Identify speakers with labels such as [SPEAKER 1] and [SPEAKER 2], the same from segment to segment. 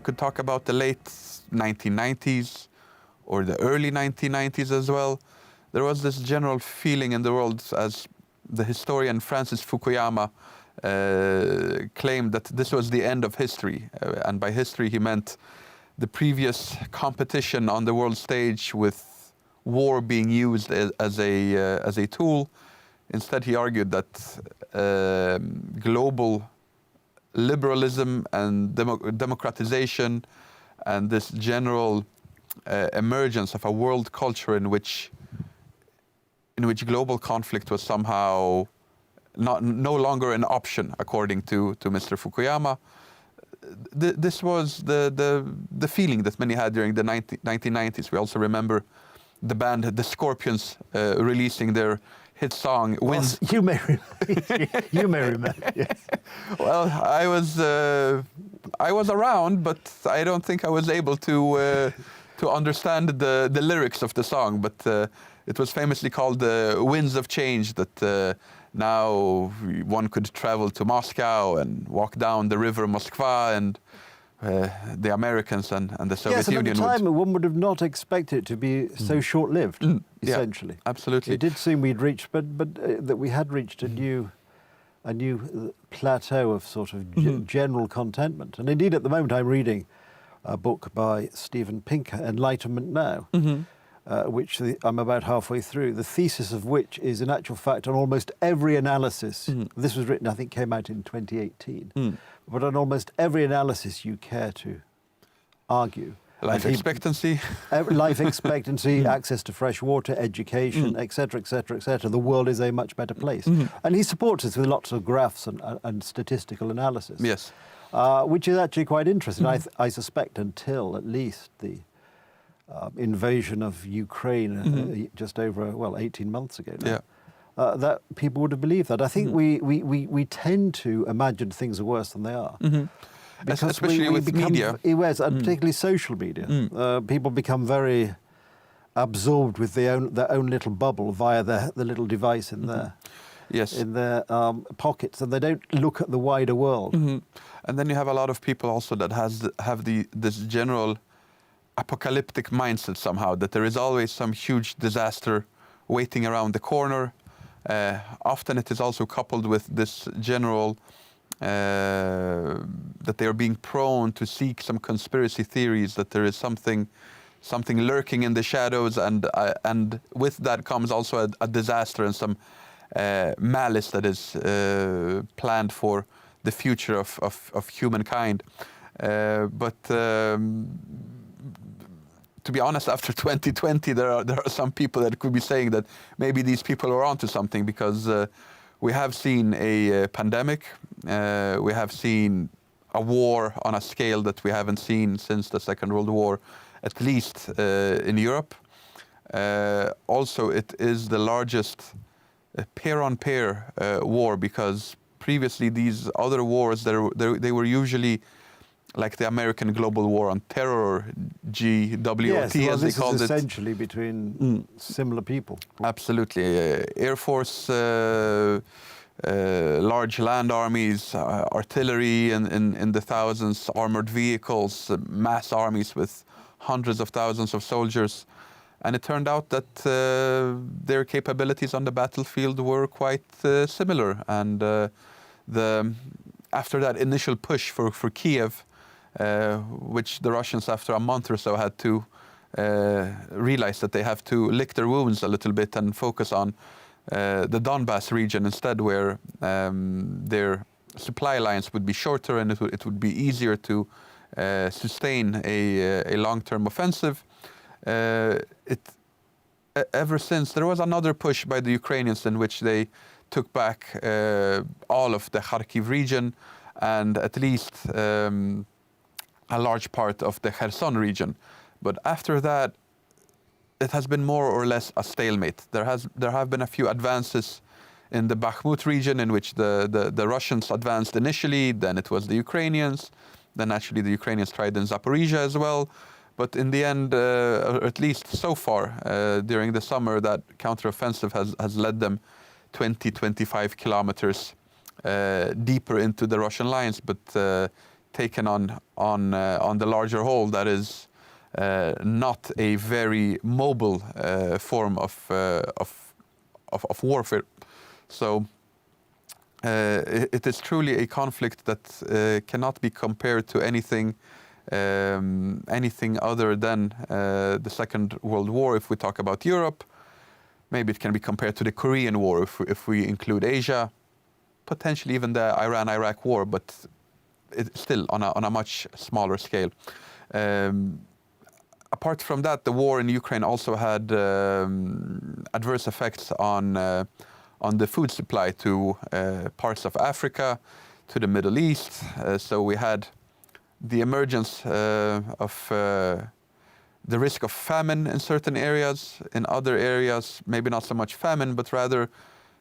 [SPEAKER 1] could talk about the late 1990s or the early 1990s as well. There was this general feeling in the world, as the historian Francis Fukuyama claimed, that this was the end of history. And by history, he meant the previous competition on the world stage with war being used as a tool. Instead, he argued that global liberalism and democratization and this general emergence of a world culture in which global conflict was somehow no longer an option, according to Mr. Fukuyama. This was the feeling that many had during the 1990s. We also remember the band The Scorpions releasing their hit song "Winds."
[SPEAKER 2] You may remember. Yes.
[SPEAKER 1] Well, I was around, but I don't think I was able to understand the lyrics of the song. But it was famously called the "Winds of Change." That now one could travel to Moscow and walk down the river Moskva, and the Americans and the Soviet Union.
[SPEAKER 2] Yes, and at the time one would have not expected it to be so short-lived, essentially.
[SPEAKER 1] Yeah, absolutely.
[SPEAKER 2] It did seem we'd reached, but that we had reached a new plateau of sort of general contentment. And indeed, at the moment, I'm reading a book by Steven Pinker, Enlightenment Now, which I'm about halfway through, the thesis of which is, in actual fact, on almost every analysis. This was written, I think, came out in 2018. But on almost every analysis you care to argue.
[SPEAKER 1] Life expectancy.
[SPEAKER 2] Life expectancy, access to fresh water, education, etc., etc., etc. The world is a much better place. And he supports this with lots of graphs and statistical analysis.
[SPEAKER 1] Yes.
[SPEAKER 2] Which is actually quite interesting. I suspect until at least the invasion of Ukraine just over, 18 months ago now.
[SPEAKER 1] Yeah.
[SPEAKER 2] That people would have believed that. I think we tend to imagine things are worse than they are. Because
[SPEAKER 1] especially with media.
[SPEAKER 2] Yes, and particularly social media. People become very absorbed with their own little bubble via the little device in their pockets, and they don't look at the wider world.
[SPEAKER 1] And then you have a lot of people also that have this general apocalyptic mindset somehow, that there is always some huge disaster waiting around the corner. Often it is also coupled with this general that they are being prone to seek some conspiracy theories, that there is something lurking in the shadows, and with that comes also a disaster and some malice that is planned for the future of humankind. But to be honest, after 2020, there are some people that could be saying that maybe these people are onto something, because we have seen a pandemic, we have seen a war on a scale that we haven't seen since the Second World War, at least in Europe. Also, it is the largest pair-on-pair war, because previously these other wars, they were usually like the American Global War on Terror, GWOT, as they called it.
[SPEAKER 2] Yes, essentially between similar people.
[SPEAKER 1] Absolutely. Air Force, large land armies, artillery in the thousands, armored vehicles, mass armies with hundreds of thousands of soldiers. And it turned out that their capabilities on the battlefield were quite similar. And after that initial push for Kiev, which the Russians, after a month or so, had to realize that they have to lick their wounds a little bit and focus on the Donbass region instead, where their supply lines would be shorter and it would be easier to sustain a long-term offensive. Ever since, there was another push by the Ukrainians in which they took back all of the Kharkiv region and at least a large part of the Kherson region. But after that, it has been more or less a stalemate. There have been a few advances in the Bakhmut region, in which the Russians advanced initially, then it was the Ukrainians, then actually the Ukrainians tried in Zaporizhia as well. But in the end, or at least so far, during the summer, that counteroffensive has led them 20-25 kilometers deeper into the Russian lines. But taken on the larger whole, that is not a very mobile form of warfare. So it is truly a conflict that cannot be compared to anything other than the Second World War. If we talk about Europe, maybe it can be compared to the Korean War if we include Asia, potentially even the Iran-Iraq War, but it's still on a much smaller scale. Apart from that, the war in Ukraine also had adverse effects on the food supply to parts of Africa, to the Middle East. So we had the emergence of the risk of famine in certain areas. In other areas, maybe not so much famine, but rather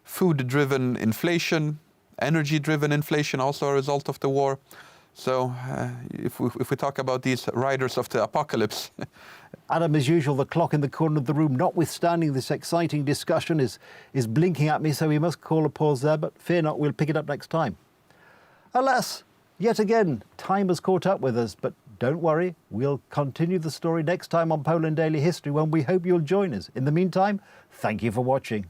[SPEAKER 1] food-driven inflation, energy-driven inflation, also a result of the war. So if we talk about these riders of the apocalypse.
[SPEAKER 2] Adam, as usual, the clock in the corner of the room, notwithstanding this exciting discussion, is blinking at me, so we must call a pause there, but fear not, we'll pick it up next time. Alas, yet again, time has caught up with us, but don't worry, we'll continue the story next time on Poland Daily History, when we hope you'll join us. In the meantime, thank you for watching.